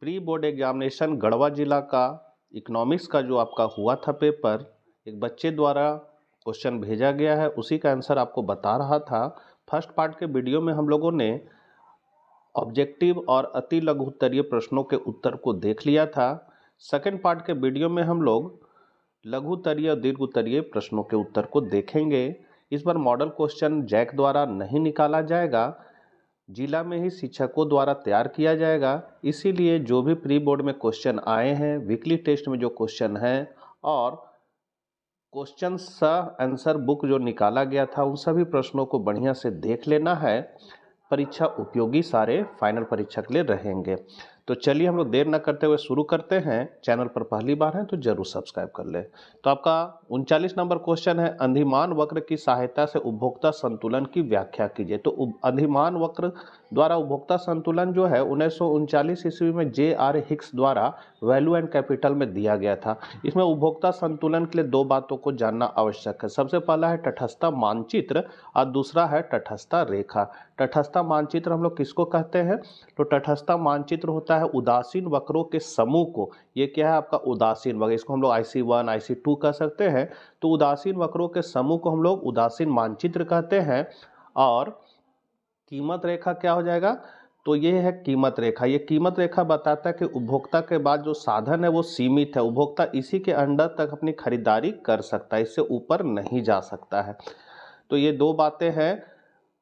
Pre board examination Garhwa जिला का economics का जो आपका हुआ था पेपर, एक बच्चे द्वारा क्वेश्चन भेजा गया है, उसी का आंसर आपको बता रहा था। फर्स्ट पार्ट के वीडियो में हम लोगों ने ऑब्जेक्टिव और अति लघु उत्तरीय प्रश्नों के उत्तर को देख लिया था। सेकंड पार्ट के वीडियो में हम लोग लघु उत्तरीय और दीर्घ उत्तरीय प्रश्नों के उत्तर को देखेंगे। इस बार मॉडल क्वेश्चन जैक द्वारा नहीं निकाला जाएगा, जिला में ही शिक्षकों द्वारा तैयार किया जाएगा। इसीलिए जो भी प्री बोर्ड में क्वेश्चन आए हैं, वीकली टेस्ट में जो क्वेश्चन हैं और क्वेश्चन सह आंसर बुक जो निकाला गया था, उन सभी प्रश्नों को बढ़िया से देख लेना है। परीक्षा उपयोगी सारे फाइनल परीक्षा के लिए रहेंगे। तो चलिए हम लोग देर न करते हुए शुरू करते हैं। चैनल पर पहली बार है तो जरूर सब्सक्राइब कर ले। तो आपका 39 नंबर क्वेश्चन है, अधिमान वक्र की सहायता से उपभोक्ता संतुलन की व्याख्या कीजिए। तो अधिमान वक्र द्वारा उपभोक्ता संतुलन जो है 1939 ईस्वी में J.R. हिक्स द्वारा वैल्यू एंड कैपिटल में दिया गया था। इसमें उपभोक्ता संतुलन के लिए दो बातों को जानना आवश्यक है। सबसे पहला है तटस्थता मानचित्र और दूसरा है तटस्थता रेखा। तटस्थता मानचित्र हम लोग किसको कहते हैं? तो तटस्थता मानचित्र होता है उदासीन वक्रों के समूह को। ये क्या है आपका उदासीन वक्र, इसको हम लोग IC1 IC2 कह सकते हैं। तो उदासीन वक्रों के समूह को हम लोग उदासीन मानचित्र कहते हैं। और कीमत रेखा क्या हो जाएगा? तो ये है कीमत रेखा। ये कीमत रेखा बताता है कि उपभोक्ता के बाद जो साधन है वो सीमित है, उपभोक्ता इसी के अंडर तक अपनी खरीदारी कर सकता है, इससे ऊपर नहीं जा सकता है। तो ये दो बातें हैं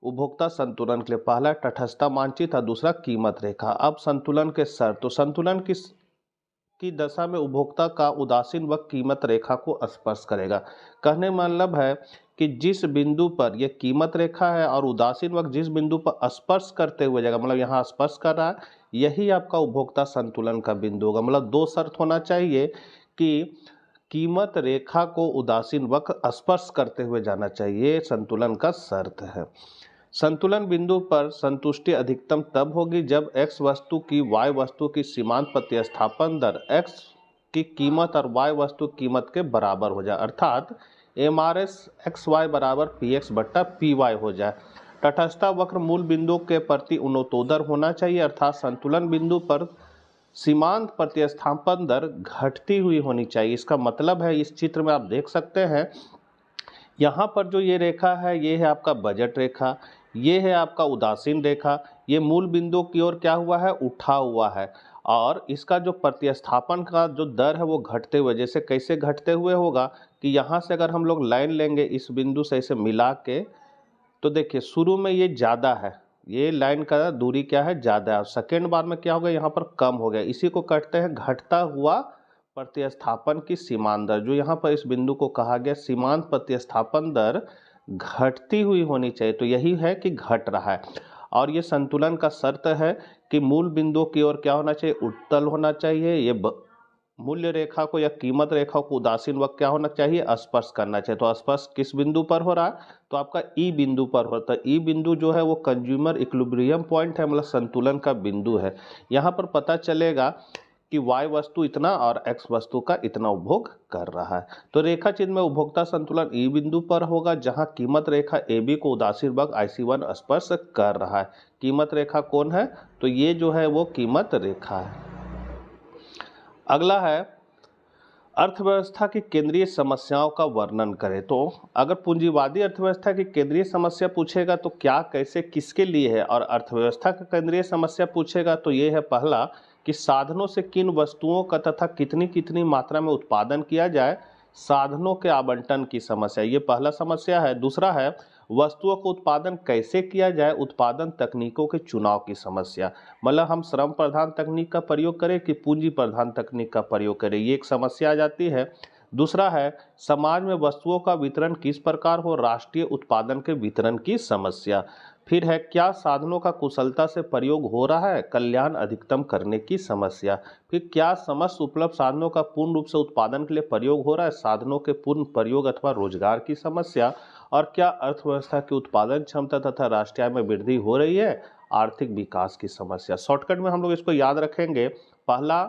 उपभोक्ता संतुलन के लिए, पहला तटस्थता मानचित्र और दूसरा कीमत रेखा। अब संतुलन के शर्त, तो संतुलन की दशा में उपभोक्ता का उदासीन वक्र कीमत रेखा को स्पर्श करेगा। कहने मतलब है कि जिस बिंदु पर यह कीमत रेखा है और उदासीन वक्र जिस बिंदु पर स्पर्श करते हुए जाएगा, मतलब यहाँ स्पर्श कर रहा है, यही आपका उपभोक्ता संतुलन का बिंदु होगा। मतलब दो शर्त होना चाहिए कि कीमत रेखा को उदासीन वक्र स्पर्श करते हुए जाना चाहिए, संतुलन का शर्त है। संतुलन बिंदु पर संतुष्टि अधिकतम तब होगी जब x वस्तु की y वस्तु की सीमांत प्रतिस्थापन दर x की कीमत और y वस्तु कीमत के बराबर हो जाए, अर्थात MRS XY बराबर PX बट्टा PY हो जाए। तटस्थता वक्र मूल बिंदु के प्रति उन्नतोदर होना चाहिए, अर्थात संतुलन बिंदु पर सीमांत प्रतिस्थापन दर घटती हुई होनी चाहिए। इसका मतलब है, इस चित्र में आप देख सकते हैं, यहाँ पर जो ये रेखा है ये है आपका बजट रेखा, ये है आपका उदासीन रेखा। ये मूल बिंदु की ओर क्या हुआ है? उठा हुआ है। और इसका जो प्रतिस्थापन का जो दर है वो घटते हुए, जैसे कैसे घटते हुए होगा कि यहाँ से अगर हम लोग लाइन लेंगे इस बिंदु से इसे मिला के, तो देखिए शुरू में ये ज़्यादा है, ये लाइन का दूरी क्या है? ज़्यादा है। सेकेंड बार में क्या हो गया? यहाँ पर कम हो गया। इसी को कहते हैं घटता हुआ प्रतिस्थापन की सीमांत दर। जो यहाँ पर इस बिंदु को कहा गया सीमांत प्रतिस्थापन दर घटती हुई होनी चाहिए, तो यही है कि घट रहा है। और ये संतुलन का शर्त है कि मूल बिंदु की ओर क्या होना चाहिए? उत्तल होना चाहिए। ये मूल्य रेखा को या कीमत रेखा को उदासीन वक्र क्या होना चाहिए? स्पर्श करना चाहिए। तो स्पर्श किस बिंदु पर हो रहा है? तो आपका ई बिंदु पर होता है। ई बिंदु जो है वो कंज्यूमर इक्विलिब्रियम पॉइंट है, मतलब संतुलन का बिंदु है। यहाँ पर पता चलेगा कि y वस्तु इतना और x वस्तु का इतना उपभोग कर रहा है। तो रेखा चिन्ह में उपभोक्ता संतुलन ई बिंदु पर होगा, जहां कीमत रेखा AB को उदासीन वक्र IC1 स्पर्श कर रहा है। कीमत रेखा कौन है? तो ये जो है वो कीमत रेखा है। अगला है अर्थव्यवस्था की केंद्रीय समस्याओं का वर्णन करें। तो अगर पूंजीवादी अर्थव्यवस्था की केंद्रीय समस्या पूछेगा तो क्या, कैसे, किसके लिए है, और अर्थव्यवस्था की केंद्रीय समस्या पूछेगा तो ये है पहला कि साधनों से किन वस्तुओं का तथा कितनी कितनी मात्रा में उत्पादन किया जाए, साधनों के आवंटन की समस्या, ये पहला समस्या है। दूसरा है वस्तुओं का उत्पादन कैसे किया जाए, उत्पादन तकनीकों के चुनाव की समस्या, मतलब हम श्रम प्रधान तकनीक का प्रयोग करें कि पूंजी प्रधान तकनीक का प्रयोग करें, ये एक समस्या आ जाती है। दूसरा है समाज में वस्तुओं का वितरण किस प्रकार हो, राष्ट्रीय उत्पादन के वितरण की समस्या। फिर है क्या साधनों का कुशलता से प्रयोग हो रहा है, कल्याण अधिकतम करने की समस्या। फिर क्या समस्त उपलब्ध साधनों का पूर्ण रूप से उत्पादन के लिए प्रयोग हो रहा है, साधनों के पूर्ण प्रयोग अथवा रोजगार की समस्या। और क्या अर्थव्यवस्था की उत्पादन क्षमता तथा राष्ट्रीय आय में वृद्धि हो रही है, आर्थिक विकास की समस्या। शॉर्टकट में हम लोग इसको याद रखेंगे। पहला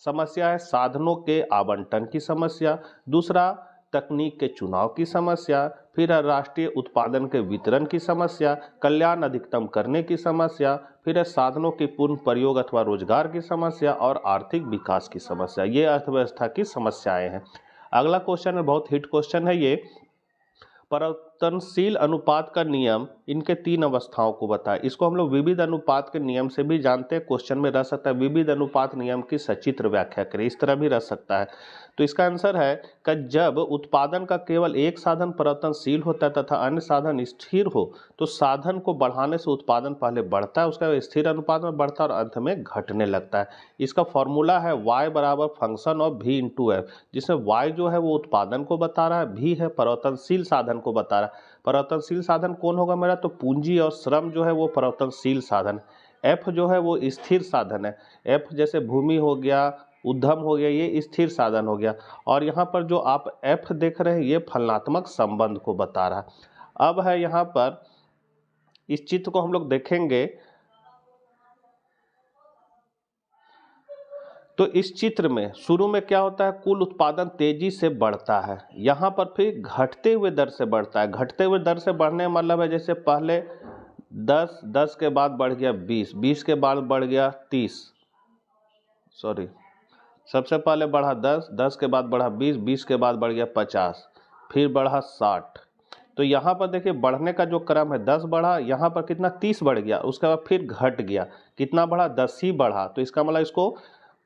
समस्या है साधनों के आवंटन की समस्या, दूसरा तकनीक के चुनाव की समस्या, फिर है राष्ट्रीय उत्पादन के वितरण की समस्या, कल्याण अधिकतम करने की समस्या, फिर है साधनों की पूर्ण प्रयोग अथवा रोजगार की समस्या और आर्थिक विकास की समस्या। ये अर्थव्यवस्था की समस्याएं हैं। अगला क्वेश्चन है, बहुत हिट क्वेश्चन है ये, परिवर्तनशील अनुपात का नियम इनके 3 अवस्थाओं को बताए। इसको हम लोग विविध अनुपात के नियम से भी जानते हैं, क्वेश्चन में रह सकता है विविध अनुपात नियम की सचित्र व्याख्या करें, इस तरह भी रह सकता है। तो इसका आंसर है कि जब उत्पादन का केवल एक साधन परिवर्तनशील होता है तथा अन्य साधन स्थिर हो तो साधन को बढ़ाने से उत्पादन पहले बढ़ता है, उसका स्थिर अनुपात में बढ़ता है और अंत में घटने लगता है। इसका फॉर्मूला है y बराबर function of v into F, जिसमें y जो है वो उत्पादन को बता रहा है, v है परिवर्तनशील साधन को बता रहा है। परिवर्तनशील साधन कौन होगा मेरा, तो पूंजी और श्रम जो है वो परिवर्तनशील साधन, f जो है वो स्थिर साधन है। f जैसे भूमि हो गया, उद्यम हो गया, ये स्थिर साधन हो गया। और यहाँ पर जो आप f देख रहे हैं ये फलनात्मक संबंध को बता रहा है। अब है यहाँ पर इस चित्र को हम लोग देखेंगे तो इस चित्र में शुरू में क्या होता है, कुल उत्पादन तेजी से बढ़ता है, यहाँ पर फिर घटते हुए दर से बढ़ता है। घटते हुए दर से बढ़ने का मतलब है जैसे पहले 10, 10 के बाद बढ़ गया 20, 20 के बाद बढ़ गया 30, सॉरी सबसे पहले बढ़ा 10, 10 के बाद बढ़ा 20, 20 के बाद बढ़ गया 50, फिर बढ़ा 60। तो यहाँ पर देखिए बढ़ने का जो क्रम है 10 बढ़ा, यहाँ पर कितना 30 बढ़ गया, उसके बाद फिर घट गया, कितना बढ़ा 10 ही बढ़ा। तो इसका मतलब इसको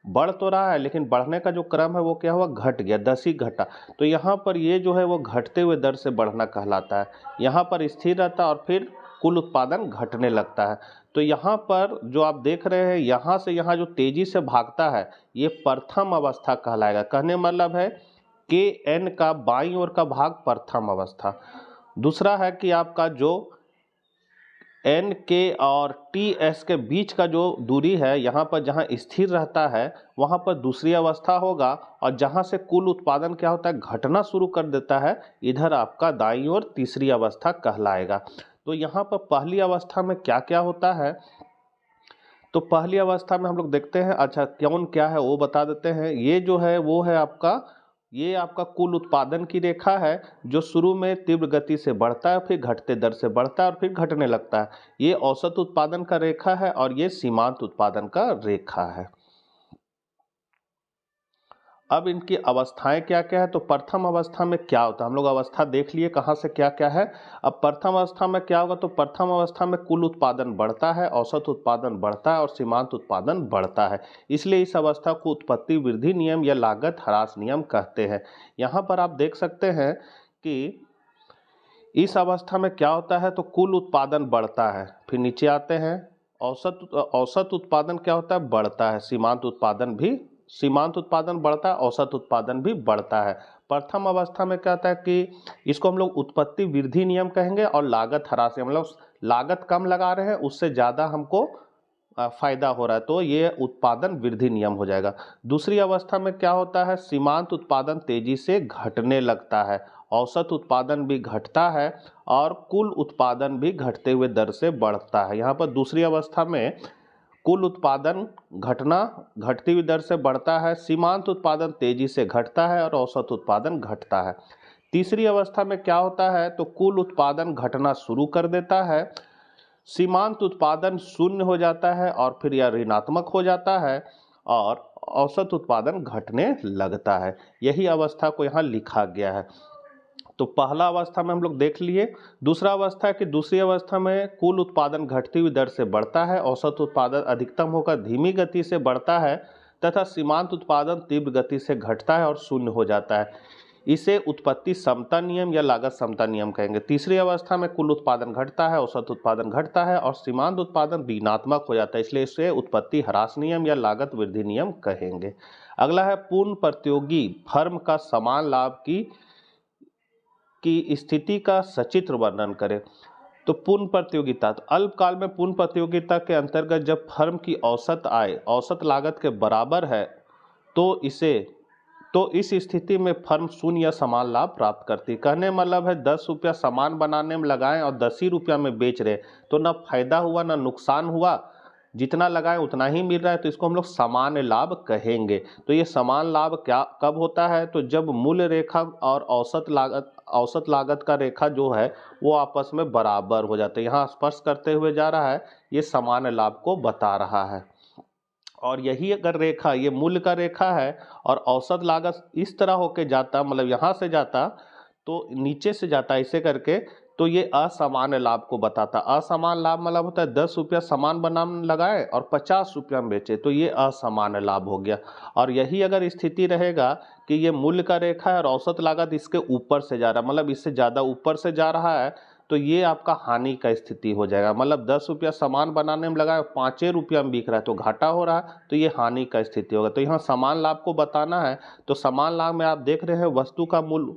बढ़ तो रहा है लेकिन बढ़ने का जो क्रम है वो क्या हुआ, घट गया, 10 ही घटा। तो यहाँ पर ये जो है वो घटते हुए दर से बढ़ना कहलाता है। यहाँ पर स्थिर रहता है और फिर कुल उत्पादन घटने लगता है। तो यहाँ पर जो आप देख रहे हैं यहाँ से यहाँ जो तेजी से भागता है ये प्रथम अवस्था कहलाएगा। कहने मतलब है के एन का बाईं ओर का भाग प्रथम अवस्था। दूसरा है कि आपका जो एन के और टी एस के बीच का जो दूरी है यहाँ पर जहाँ स्थिर रहता है वहाँ पर दूसरी अवस्था होगा, और जहाँ से कुल उत्पादन क्या होता है घटना शुरू कर देता है इधर आपका दाईं ओर तीसरी अवस्था कहलाएगा। तो यहाँ पर पहली अवस्था में क्या क्या होता है, तो पहली अवस्था में हम लोग देखते हैं, अच्छा कौन क्या है वो बता देते हैं। ये जो है वो है आपका, ये आपका कुल उत्पादन की रेखा है जो शुरू में तीव्र गति से बढ़ता है, फिर घटते दर से बढ़ता है और फिर घटने लगता है। ये औसत उत्पादन का रेखा है और ये सीमांत उत्पादन का रेखा है। अब इनकी अवस्थाएं क्या क्या है, तो प्रथम अवस्था में क्या होता है, हम लोग अवस्था देख लिए कहाँ से क्या क्या है। अब प्रथम अवस्था में क्या होगा, तो प्रथम अवस्था में कुल उत्पादन बढ़ता है, औसत उत्पादन बढ़ता है और सीमांत उत्पादन बढ़ता है। इसलिए इस अवस्था को उत्पत्ति वृद्धि नियम या लागत ह्रास नियम कहते हैं। यहाँ पर आप देख सकते हैं कि इस अवस्था में क्या होता है, तो कुल उत्पादन बढ़ता है, फिर नीचे आते हैं औसत उत्पादन क्या होता है, बढ़ता है, सीमांत उत्पादन बढ़ता है, औसत उत्पादन भी बढ़ता है। प्रथम अवस्था में क्या होता है कि इसको हम लोग उत्पत्ति वृद्धि नियम कहेंगे और लागत ह्रास, मतलब लागत कम लगा रहे हैं उससे ज़्यादा हमको फायदा हो रहा है, तो ये उत्पादन वृद्धि नियम हो जाएगा। दूसरी अवस्था में क्या होता है, सीमांत उत्पादन तेजी से घटने लगता है, औसत उत्पादन भी घटता है और कुल उत्पादन भी घटते हुए दर से बढ़ता है। यहाँ पर दूसरी अवस्था में कुल उत्पादन घटती हुई दर से बढ़ता है, सीमांत उत्पादन तेजी से घटता है और औसत उत्पादन घटता है। तीसरी अवस्था में क्या होता है, तो कुल उत्पादन घटना शुरू कर देता है, सीमांत उत्पादन शून्य हो जाता है और फिर यह ऋणात्मक हो जाता है और औसत उत्पादन घटने लगता है। यही अवस्था को यहाँ लिखा गया है। तो पहला अवस्था में हम लोग देख लिए। दूसरा अवस्था है कि दूसरी अवस्था में कुल उत्पादन घटती हुई दर से बढ़ता है, औसत उत्पादन अधिकतम होकर धीमी गति से बढ़ता है तथा सीमांत उत्पादन तीव्र गति से घटता है और शून्य हो जाता है। इसे उत्पत्ति समता नियम या लागत समता नियम कहेंगे। तीसरी अवस्था में कुल उत्पादन घटता है, औसत उत्पादन घटता है और सीमांत उत्पादन ऋणात्मक हो जाता है, इसलिए इसे उत्पत्ति ह्रास नियम या लागत वृद्धि नियम कहेंगे। अगला है पूर्ण प्रतियोगी फर्म का समान लाभ की स्थिति का सचित्र वर्णन करें। तो पूर्ण प्रतियोगिता, तो अल्पकाल में पूर्ण प्रतियोगिता के अंतर्गत जब फर्म की औसत आय औसत लागत के बराबर है तो इस स्थिति में फर्म शून्य या समान लाभ प्राप्त करती। कहने मतलब है 10 रुपया सामान बनाने में लगाएं और 10 ही रुपया में बेच रहे, तो ना फायदा हुआ ना नुकसान हुआ, जितना लगाएं उतना ही मिल रहा है, तो इसको हम लोग सामान्य लाभ कहेंगे। तो ये समान लाभ क्या कब होता है, तो जब मूल्य रेखा और औसत लागत का रेखा जो है वो आपस में बराबर हो जाते हैं। यहाँ स्पर्श करते हुए जा रहा है, ये सामान्य लाभ को बता रहा है। और यही अगर रेखा ये मूल्य का रेखा है और औसत लागत इस तरह होके जाता, मतलब यहाँ से जाता तो नीचे से जाता ऐसे करके, तो ये असामान्य लाभ को बताता। असामान्य लाभ मतलब होता है 10 रुपया सामान बनाने लगाए और 50 रुपया में बेचे, तो ये असामान्य लाभ हो गया। और यही अगर स्थिति रहेगा कि ये मूल्य का रेखा है और औसत लागत इसके ऊपर से जा रहा है, मतलब इससे ज़्यादा ऊपर से जा रहा है, तो ये आपका हानि का स्थिति हो जाएगा। मतलब 10 रुपया सामान बनाने में लगा 5 रुपया में बिक रहा है तो घाटा हो रहा है, तो ये हानि का स्थिति होगा। तो यहाँ समान लाभ को बताना है, तो समान लाभ में आप देख रहे हैं वस्तु का मूल्य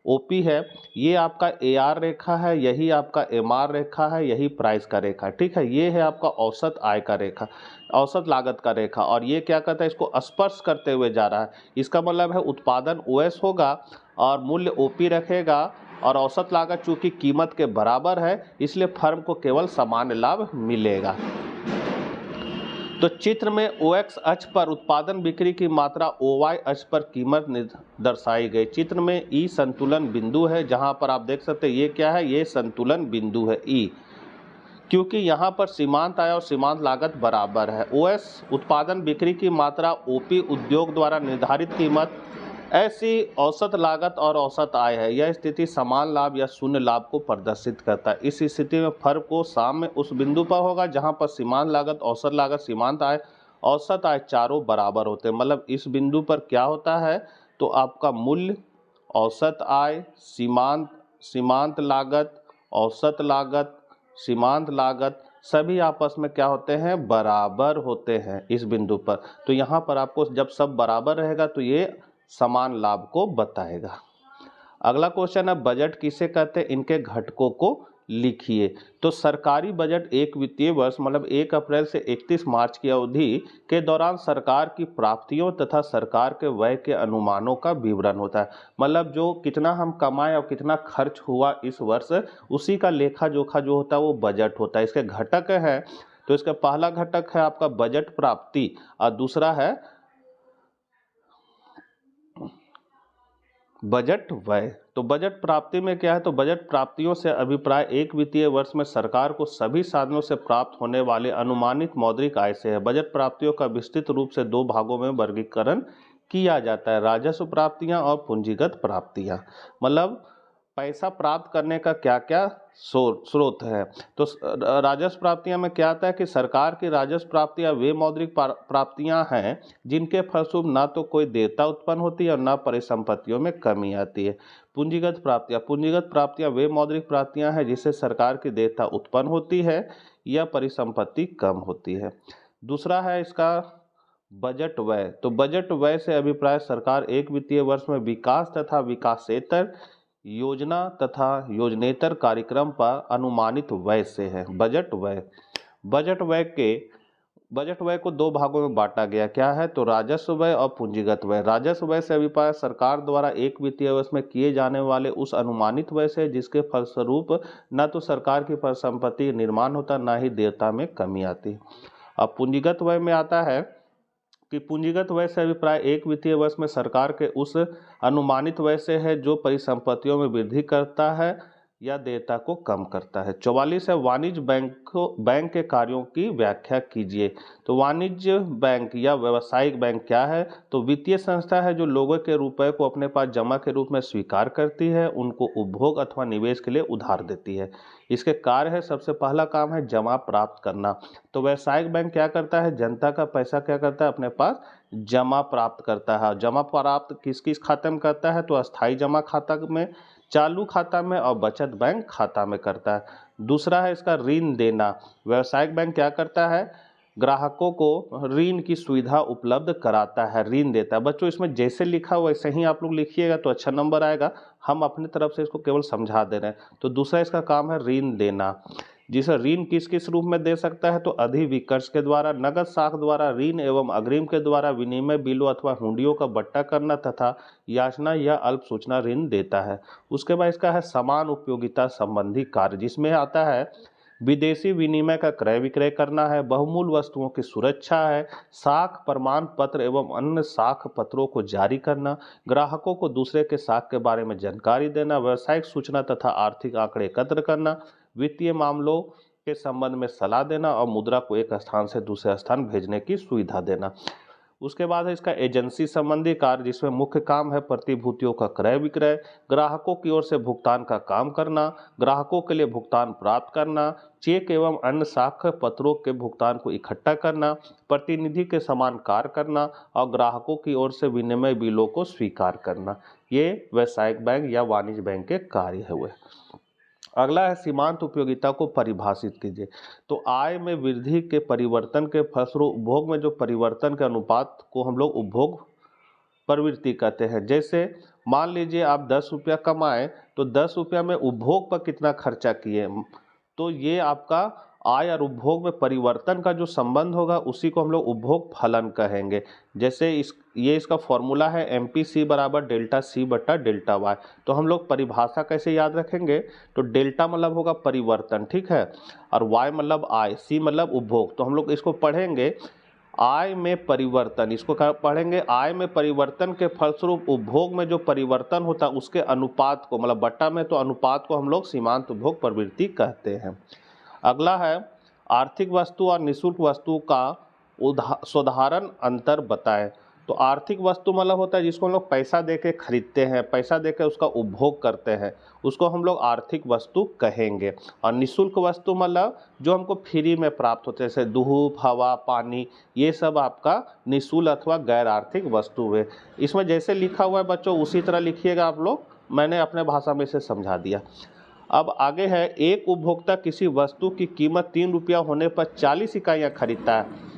ओपी है, ये आपका एआर रेखा है, यही आपका एमआर रेखा है, यही प्राइस का रेखा है, ठीक है। ये है आपका औसत आय का रेखा, औसत लागत का रेखा, और ये क्या करता है, इसको स्पर्श करते हुए जा रहा है। इसका मतलब है उत्पादन ओएस होगा और मूल्य ओपी रखेगा, और औसत लागत चूंकि कीमत के बराबर है इसलिए फर्म को केवल सामान्य लाभ मिलेगा। तो चित्र में OX अक्ष पर उत्पादन बिक्री की मात्रा, OY अक्ष पर कीमत दर्शाई गई। चित्र में E संतुलन बिंदु है, जहां पर आप देख सकते हैं ये क्या है, ये संतुलन बिंदु है E, क्योंकि यहाँ पर सीमांत आय और सीमांत लागत बराबर है। OS उत्पादन बिक्री की मात्रा, OP उद्योग द्वारा निर्धारित कीमत, ऐसी औसत लागत और औसत आय है। यह स्थिति समान लाभ या शून्य लाभ को प्रदर्शित करता है। इस स्थिति में फर्क को साम्य उस बिंदु पर होगा जहां पर सीमांत लागत, सीमांत आय, औसत आय चारों बराबर होते हैं। मतलब इस बिंदु पर क्या होता है, तो आपका मूल्य, औसत आय, सीमांत लागत, औसत लागत, सीमांत लागत सभी आपस में क्या होते हैं, बराबर होते हैं इस बिंदु पर। तो यहाँ पर आपको जब सब बराबर रहेगा तो ये समान लाभ को बताएगा। अगला क्वेश्चन है, बजट किसे कहते हैं, इनके घटकों को लिखिए। तो सरकारी बजट एक वित्तीय वर्ष मतलब 1 अप्रैल से 31 मार्च की अवधि के दौरान सरकार की प्राप्तियों तथा सरकार के व्यय के अनुमानों का विवरण होता है। मतलब जो कितना हम कमाए और कितना खर्च हुआ इस वर्ष, उसी का लेखा जोखा जो होता है वो बजट होता है। इसके घटक है, तो इसका पहला घटक है आपका बजट प्राप्ति और दूसरा है बजट व्यय। तो बजट प्राप्ति में क्या है, तो बजट प्राप्तियों से अभिप्राय एक वित्तीय वर्ष में सरकार को सभी साधनों से प्राप्त होने वाले अनुमानित मौद्रिक आय से है। बजट प्राप्तियों का विस्तृत रूप से 2 भागों में वर्गीकरण किया जाता है, राजस्व प्राप्तियां और पूंजीगत प्राप्तियां। मतलब पैसा प्राप्त करने का क्या क्या स्रोत है। तो राजस्व प्राप्तियां में क्या आता है कि सरकार की राजस्व प्राप्तियां वे मौद्रिक प्राप्तियां हैं जिनके फलस्वरूप ना तो कोई देयता उत्पन्न होती है और ना परिसंपत्तियों में कमी आती है। पूंजीगत प्राप्तियां वे मौद्रिक प्राप्तियां हैं जिससे सरकार की देयता उत्पन्न होती है या परिसंपत्ति कम होती है। दूसरा है इसका बजट व्यय। तो बजट व्यय से अभिप्राय सरकार एक वित्तीय वर्ष में विकास तथा विकासेतर योजना तथा योजनेतर कार्यक्रम पर अनुमानित व्यय से है। बजट व्यय को 2 भागों में बांटा गया, क्या है, तो राजस्व व्यय और पूंजीगत व्यय। राजस्व व्यय से अभिप्राय सरकार द्वारा एक वित्तीय वर्ष में किए जाने वाले उस अनुमानित व्यय से जिसके फलस्वरूप न तो सरकार की परिसंपत्ति निर्माण होता न ही देयता में कमी आती। अब पूंजीगत व्यय में आता है कि पूंजीगत व्यय से अभिप्राय एक वित्तीय वर्ष में सरकार के उस अनुमानित व्यय से है जो परिसंपत्तियों में वृद्धि करता है या देयता को कम करता है। 44 है, वाणिज्य बैंक के कार्यों की व्याख्या कीजिए। तो वाणिज्य बैंक या व्यावसायिक बैंक क्या है, तो वित्तीय संस्था है जो लोगों के रुपए को अपने पास जमा के रूप में स्वीकार करती है, उनको उपभोग अथवा निवेश के लिए उधार देती है। इसके कार्य है, सबसे पहला काम है जमा प्राप्त करना। तो व्यावसायिक बैंक क्या करता है, जनता का पैसा क्या करता है, अपने पास जमा प्राप्त करता है। जमा प्राप्त किस किस खाते में करता है, तो अस्थायी जमा खाता में, चालू खाता में और बचत बैंक खाता में करता है। दूसरा है इसका ऋण देना। व्यावसायिक बैंक क्या करता है, ग्राहकों को ऋण की सुविधा उपलब्ध कराता है, ऋण देता है। बच्चों इसमें जैसे लिखा हुआ वैसे ही आप लोग लिखिएगा तो अच्छा नंबर आएगा, हम अपनी तरफ से इसको केवल समझा दे रहे हैं। तो दूसरा इसका काम है ऋण देना, जिसे ऋण किस किस रूप में दे सकता है, तो अधिविकर्ष के द्वारा, नगद साख द्वारा, ऋण एवं अग्रिम के द्वारा, विनिमय बिलों अथवा हुंडियों का बट्टा करना तथा याचना या अल्प सूचना ऋण देता है। उसके बाद इसका है समान उपयोगिता संबंधी कार्य, जिसमें आता है विदेशी विनिमय का क्रय विक्रय करना है, बहुमूल्य वस्तुओं की सुरक्षा है, साख प्रमाण पत्र एवं अन्य साख पत्रों को जारी करना, ग्राहकों को दूसरे के साख के बारे में जानकारी देना, व्यावसायिक सूचना तथा आर्थिक आंकड़े एकत्र करना, वित्तीय मामलों के संबंध में सलाह देना और मुद्रा को एक स्थान से दूसरे स्थान भेजने की सुविधा देना। उसके बाद है इसका एजेंसी संबंधी कार्य, जिसमें मुख्य काम है प्रतिभूतियों का क्रय विक्रय, ग्राहकों की ओर से भुगतान का काम करना, ग्राहकों के लिए भुगतान प्राप्त करना, चेक एवं अन्य साख पत्रों के भुगतान को इकट्ठा करना, प्रतिनिधि के समान कार्य करना और ग्राहकों की ओर से विनिमय बिलों को स्वीकार करना। ये व्यवसायिक बैंक या वाणिज्य बैंक के कार्य हुए। अगला है सीमांत उपयोगिता को परिभाषित कीजिए। तो आय में वृद्धि के परिवर्तन के फलस्वरूप उपभोग में जो परिवर्तन के अनुपात को हम लोग उपभोग प्रवृत्ति कहते हैं। जैसे मान लीजिए आप 10 रुपया कमाए तो 10 रुपया में उपभोग पर कितना खर्चा किए, तो ये आपका आय और उपभोग में परिवर्तन का जो संबंध होगा उसी को हम लोग उपभोग फलन कहेंगे। जैसे ये इसका फॉर्मूला है MPC बराबर डेल्टा C बटा डेल्टा वाई। तो हम लोग परिभाषा कैसे याद रखेंगे, तो डेल्टा मतलब होगा परिवर्तन, ठीक है, और वाई मतलब आय, C मतलब उपभोग। तो हम लोग इसको पढ़ेंगे आय में परिवर्तन, इसको पढ़ेंगे आय में परिवर्तन के फलस्वरूप उपभोग में जो परिवर्तन होता है उसके अनुपात को, मतलब बट्टा में तो अनुपात को हम लोग सीमांत उपभोग प्रवृत्ति कहते हैं। अगला है आर्थिक वस्तु और निःशुल्क वस्तु का साधारण अंतर बताएं। तो आर्थिक वस्तु मतलब होता है जिसको हम लोग पैसा देके खरीदते हैं, पैसा देके उसका उपभोग करते हैं, उसको हम लोग आर्थिक वस्तु कहेंगे। और निःशुल्क वस्तु मतलब जो हमको फ्री में प्राप्त होते हैं, जैसे धूप, हवा, पानी, ये सब आपका निःशुल्क अथवा गैर आर्थिक वस्तु है। इसमें जैसे लिखा हुआ है बच्चों उसी तरह लिखिएगा आप लोग, मैंने अपने भाषा में इसे समझा दिया। अब आगे है, एक उपभोक्ता किसी वस्तु की कीमत 3 रुपया होने पर 40 इकाइयाँ खरीदता है।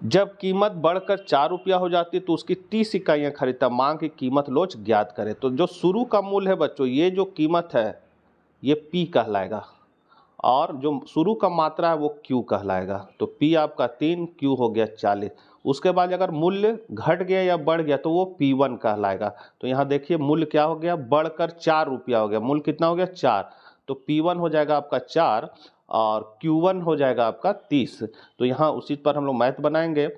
जब कीमत बढ़कर 4 रुपया हो जाती है तो उसकी 30 इकाइयाँ खरीदता। मांग की कीमत लोच ज्ञात करें। तो जो शुरू का मूल्य है बच्चों, ये जो कीमत है ये P कहलाएगा, और जो शुरू का मात्रा है वो Q कहलाएगा। तो P आपका 3, Q हो गया 40। उसके बाद अगर मूल्य घट गया या बढ़ गया तो वो P1 कहलाएगा। तो यहाँ देखिए मूल्य क्या हो गया, बढ़कर 4 रुपया हो गया, मूल्य कितना हो गया 4, तो P1 हो जाएगा आपका 4 और Q1 हो जाएगा आपका 30। तो यहाँ उसी पर हम लोग मैथ बनाएंगे।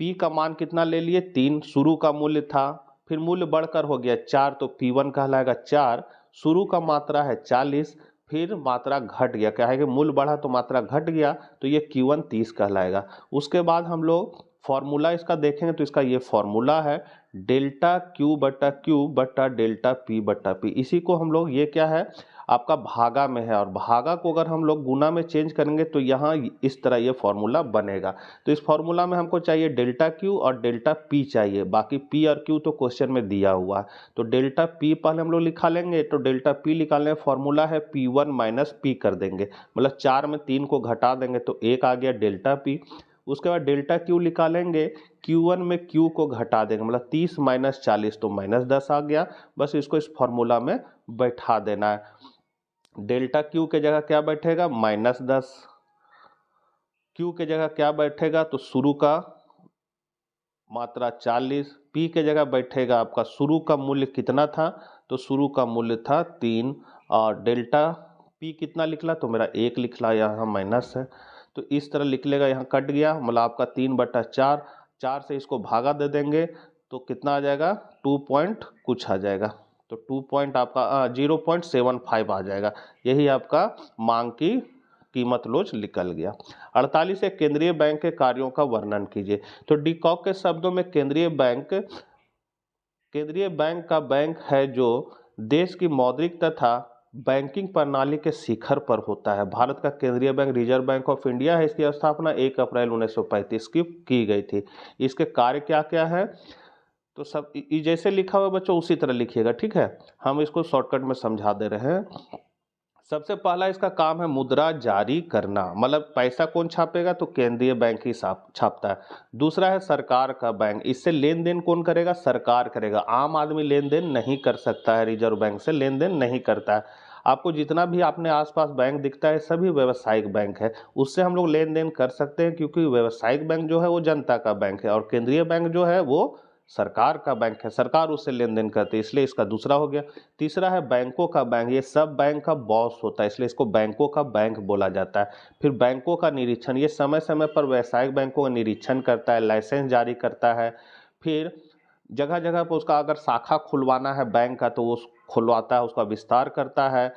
P का मान कितना ले लिए 3, शुरू का मूल्य था, फिर मूल्य बढ़कर हो गया 4, तो P1 कहलाएगा 4, शुरू का मात्रा है 40, फिर मात्रा घट गया, क्या है कि मूल्य बढ़ा तो मात्रा घट गया, तो ये Q1 30 कहलाएगा। उसके बाद हम लोग फॉर्मूला इसका देखेंगे, तो इसका ये फॉर्मूला है डेल्टा Q बटा Q बटा डेल्टा P बटा P। इसी को हम लोग, ये क्या है आपका भागा में है, और भागा को अगर हम लोग गुना में चेंज करेंगे तो यहाँ इस तरह ये फॉर्मूला बनेगा। तो इस फॉर्मूला में हमको चाहिए डेल्टा Q और डेल्टा P चाहिए, बाकी P और Q तो क्वेश्चन में दिया हुआ है। तो डेल्टा P पहले हम लोग लिखा लेंगे, तो डेल्टा P निकालने फॉर्मूला है P1 माइनस P कर देंगे, मतलब 4 में 3 को घटा देंगे तो 1 आ गया डेल्टा P। उसके बाद डेल्टा Q निकालेंगे, Q1 में Q को घटा देंगे, मतलब 30 माइनस 40 तो माइनस 10 आ गया। बस इसको इस फॉर्मूला में बैठा देना है। डेल्टा Q के जगह क्या बैठेगा -10, Q के जगह क्या बैठेगा तो शुरू का मात्रा 40, P के जगह बैठेगा आपका शुरू का मूल्य कितना था, तो शुरू का मूल्य था 3, और डेल्टा P कितना निकला तो मेरा 1 निकला, यहाँ माइनस है तो इस तरह लिख लेगा, यहाँ कट गया, मतलब आपका 3/4, 4 से इसको भागा दे देंगे तो कितना आ जाएगा 2 पॉइंट कुछ आ जाएगा, तो 2 पॉइंट आपका 0.75 आ जाएगा। यही आपका मांग की कीमत लोच निकल गया। 48 है, केंद्रीय बैंक के कार्यों का वर्णन कीजिए। तो डीकॉक के शब्दों में केंद्रीय बैंक का बैंक है जो देश की मौद्रिक तथा बैंकिंग प्रणाली के शिखर पर होता है। भारत का केंद्रीय bank reserve bank of India है। इसकी स्थापना 1 अप्रैल 1935 की गई थी। इसके कार्य क्या क्या है, तो सब जैसे लिखा हुआ बच्चों उसी तरह लिखिएगा, ठीक है, हम इसको शॉर्टकट में समझा दे रहे हैं। सबसे पहला इसका काम है मुद्रा जारी करना, मतलब पैसा कौन छापेगा तो केंद्रीय बैंक ही छापता है। दूसरा है सरकार का बैंक, इससे लेन देन कौन करेगा, सरकार करेगा, आम आदमी लेन देन नहीं कर सकता है, रिजर्व बैंक से लेन देन नहीं करता है। आपको जितना भी अपने आसपास बैंक दिखता है सभी व्यावसायिक बैंक है, उससे हम लोग लेन देन कर सकते हैं, क्योंकि व्यावसायिक बैंक जो है वो जनता का बैंक है और केंद्रीय बैंक जो है वो सरकार का बैंक है, सरकार उससे लेन देन करती है, इसलिए इसका दूसरा हो गया। तीसरा है बैंकों का बैंक, ये सब बैंक का बॉस होता है, इसलिए इसको बैंकों का बैंक बोला जाता है। फिर बैंकों का निरीक्षण, ये समय समय पर व्यावसायिक बैंकों का निरीक्षण करता है, लाइसेंस जारी करता है। फिर जगह जगह पर उसका अगर शाखा खुलवाना है बैंक का तो वो खुलवाता है, उसका विस्तार करता है।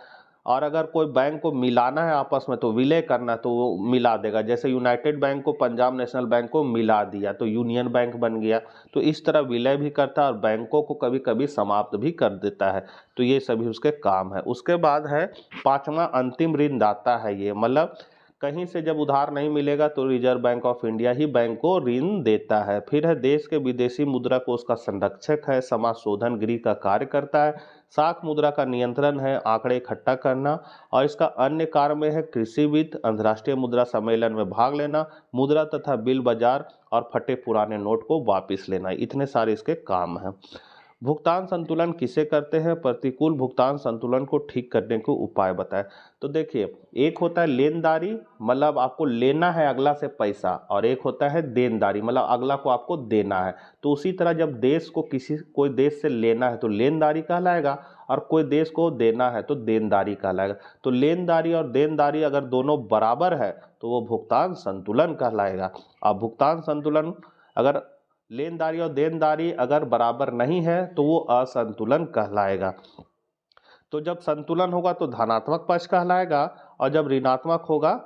और अगर कोई बैंक को मिलाना है आपस में तो विलय करना है तो वो मिला देगा। जैसे यूनाइटेड बैंक को पंजाब नेशनल बैंक को मिला दिया तो यूनियन बैंक बन गया। तो इस तरह विलय भी करता है और बैंकों को कभी कभी समाप्त भी कर देता है। तो ये सभी उसके काम है। उसके बाद है पांचवा अंतिम ऋणदाता है ये, मतलब कहीं से जब उधार नहीं मिलेगा तो reserve bank of India he bank को ऋण देता है। फिर है देश के विदेशी मुद्रा कोष का संरक्षक है, समाशोधन गृह का कार्य करता है, साख मुद्रा का नियंत्रण है, आंकड़े इकट्ठा करना, और इसका अन्य कार्य में है कृषि वित्त, अंतर्राष्ट्रीय मुद्रा सम्मेलन में भाग लेना, मुद्रा तथा बिल बाजार और फटे पुराने नोट को वापस लेना। इतने सारे इसके काम हैं। भुगतान संतुलन किसे करते हैं? प्रतिकूल भुगतान संतुलन को ठीक करने के उपाय बताएं। तो देखिए, एक होता है लेनदारी, मतलब आपको लेना है अगला से पैसा, और एक होता है देनदारी, मतलब अगला को आपको देना है। तो उसी तरह जब देश को कोई देश से लेना है तो लेनदारी कहलाएगा, और कोई देश को देना है तो देनदारी कहलाएगा। तो लेनदारी और देनदारी अगर दोनों बराबर है तो वो भुगतान संतुलन कहलाएगा। अब भुगतान संतुलन अगर लेनदारी और देनदारी अगर बराबर नहीं है तो वो असंतुलन कहलाएगा। तो जब संतुलन होगा तो धनात्मक पक्ष कहलाएगा, और जब ऋणात्मक होगा,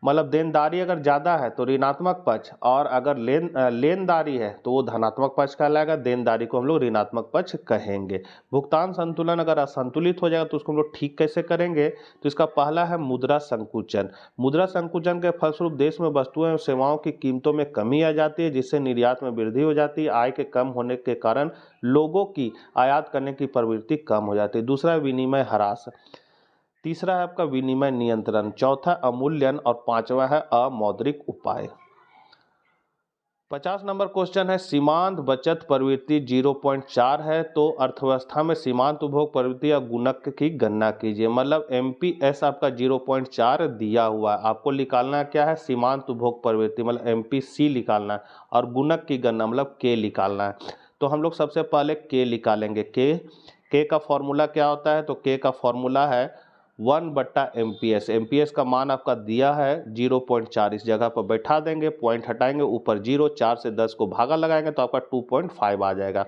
मतलब देनदारी अगर ज़्यादा है तो ऋणात्मक पक्ष, और अगर लेनदारी है तो वो धनात्मक पक्ष कहलाएगा। देनदारी को हम लोग ऋणात्मक पक्ष कहेंगे। भुगतान संतुलन अगर असंतुलित हो जाएगा तो उसको हम लोग ठीक कैसे करेंगे? तो इसका पहला है मुद्रा संकुचन। मुद्रा संकुचन के फलस्वरूप देश में वस्तुओं एवं सेवाओं की कीमतों में कमी आ जाती है, जिससे निर्यात में वृद्धि हो जाती है। आय के कम होने के कारण लोगों की आयात करने की प्रवृत्ति कम हो जाती है। दूसरा है विनिमय ह्रास। तीसरा है आपका विनिमय नियंत्रण। चौथा अवमूल्यन, और पांचवा है अमौद्रिक उपाय। 50 नंबर क्वेश्चन है सीमांत बचत प्रवृत्ति 0.4 है, तो अर्थव्यवस्था में सीमांत उपभोग प्रवृत्ति या गुणक की गणना कीजिए। मतलब एमपीएस आपका 0.4 दिया हुआ है, आपको निकालना क्या है? सीमांत उपभोग प्रवृत्ति, मतलब एमपीसी निकालना है, और गुणक की गणना मतलब के निकालना है। तो हम लोग सबसे पहले के निकालेंगे। के का फॉर्मूला क्या होता है? तो के का फॉर्मूला है 1/एमपीएस। एमपीएस का मान आपका दिया है 0.4, इस जगह पर बैठा देंगे, पॉइंट हटाएंगे, ऊपर 0, 4 से 10 को भागा लगाएंगे तो आपका 2.5 आ जाएगा।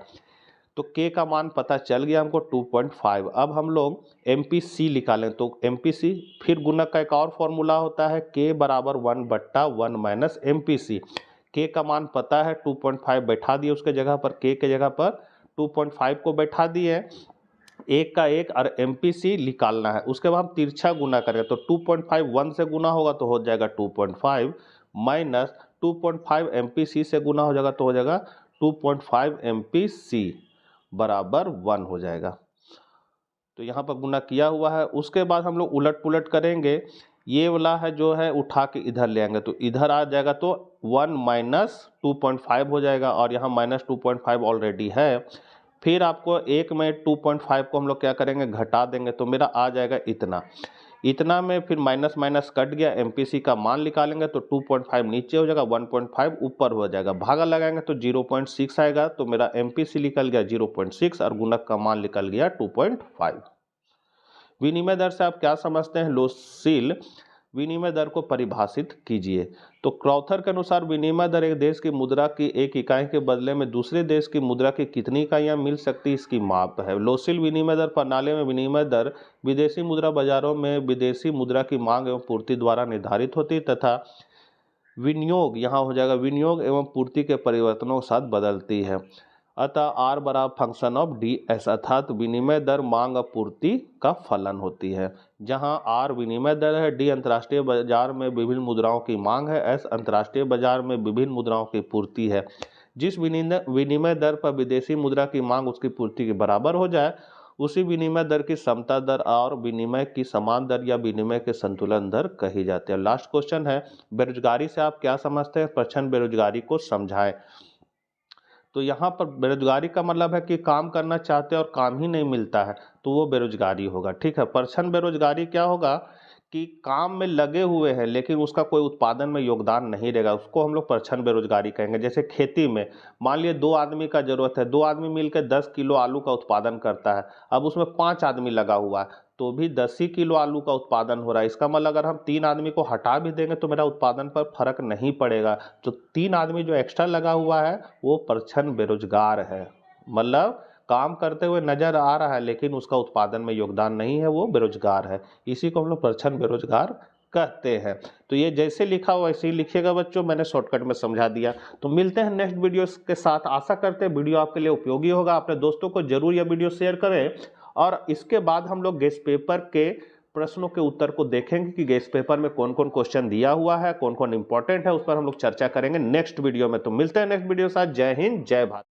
तो के का मान पता चल गया हमको 2.5। अब हम लोग एमपीसी निकालें, तो एमपीसी फिर गुणक का एक और फॉर्मूला होता है, के बराबर 1/1 माइनस एमपीसी। के का मान पता है 2.5, बैठा दिए उसके जगह पर, के जगह पर 2.5 को बैठा दिए, एक का एक, और एमपीसी निकालना है। उसके बाद हम तिरछा गुना करेंगे तो 2.5 1 से गुना होगा तो हो जाएगा 2.5, माइनस 2.5 एमपीसी से गुना हो जाएगा तो हो जाएगा 2.5 एमपीसी बराबर 1 हो जाएगा। तो यहाँ पर गुना किया हुआ है। उसके बाद हम लोग उलट पुलट करेंगे, ये वाला है जो है उठा के इधर ले आएंगे तो इधर आ जाएगा, तो 1 माइनस 2.5 हो जाएगा, और यहाँ माइनस 2.5 ऑलरेडी है। फिर आपको एक में 2.5 को हम लोग क्या करेंगे? घटा देंगे, तो मेरा आ जाएगा इतना। इतना में फिर माइनस माइनस कट गया, एमपीसी का मान निकालेंगे तो 2.5 नीचे हो जाएगा, 1.5 ऊपर हो जाएगा, भागा लगाएंगे तो 0.6 आएगा, तो मेरा एमपीसी निकल गया 0.6 और गुणक का मान निकल गया 2.5। विनिमय दर से आप क्या समझते हैं? लोशील विनिमय दर को परिभाषित कीजिए। तो क्रॉथर के अनुसार विनिमय दर एक देश की मुद्रा की एक इकाई के बदले में दूसरे देश की मुद्रा की कितनी इकाइयां मिल सकती है, इसकी माप है। लोशील विनिमय दर प्रणाली में विनिमय दर विदेशी मुद्रा बाजारों में विदेशी मुद्रा की मांग एवं पूर्ति द्वारा निर्धारित होती है तथा विनियोग, यहाँ हो जाएगा विनियोग एवं पूर्ति के परिवर्तनों के साथ बदलती है। अतः आर बराबर फंक्शन ऑफ डी एस, अर्थात विनिमय दर मांग आपूर्ति का फलन होती है। जहां आर विनिमय दर है, डी अंतर्राष्ट्रीय बाजार में विभिन्न मुद्राओं की मांग है, एस अंतर्राष्ट्रीय बाजार में विभिन्न मुद्राओं की पूर्ति है। जिस विनिमय दर पर विदेशी मुद्रा की मांग उसकी पूर्ति के बराबर हो जाए उसी विनिमय दर की समता दर और विनिमय की समान दर या विनिमय के संतुलन दर कही जाती है। लास्ट क्वेश्चन है बेरोजगारी से आप क्या समझते हैं? प्रचंड बेरोजगारी को समझाएं। तो यहाँ पर बेरोजगारी का मतलब है कि काम करना चाहते हैं और काम ही नहीं मिलता है, तो वो बेरोजगारी होगा। ठीक है, प्रचंड बेरोजगारी क्या होगा कि काम में लगे हुए हैं लेकिन उसका कोई उत्पादन में योगदान नहीं रहेगा, उसको हम लोग परछन बेरोजगारी कहेंगे। जैसे खेती में मान लिए 2 आदमी का जरूरत है, 2 आदमी मिलकर 10 किलो आलू का उत्पादन करता है, अब उसमें 5 आदमी लगा हुआ है तो भी 10 ही किलो आलू का उत्पादन हो रहा है। इसका मतलब अगर हम 3 आदमी को हटा भी देंगे तो मेरा उत्पादन पर फर्क नहीं पड़ेगा। तो 3 आदमी जो एक्स्ट्रा लगा हुआ है वो परछन बेरोजगार है, मतलब काम करते हुए नजर आ रहा है लेकिन उसका उत्पादन में योगदान नहीं है, वो बेरोजगार है। इसी को हम लोग परछन बेरोजगार कहते हैं। तो ये जैसे लिखा हो वैसे ही लिखिएगा बच्चों, मैंने शॉर्टकट में समझा दिया। तो मिलते हैं नेक्स्ट वीडियो के साथ। आशा करते हैं वीडियो आपके लिए उपयोगी होगा। अपने दोस्तों को जरूर यह वीडियो शेयर करें और इसके बाद हम लोग गेस्ट पेपर के प्रश्नों के उत्तर को देखेंगे कि गेस्ट पेपर में कौन कौन क्वेश्चन दिया हुआ है, कौन कौन इंपॉर्टेंट है, उस पर हम लोग चर्चा करेंगे नेक्स्ट वीडियो में। तो मिलते हैं नेक्स्ट वीडियो के साथ। जय हिंद, जय भारत।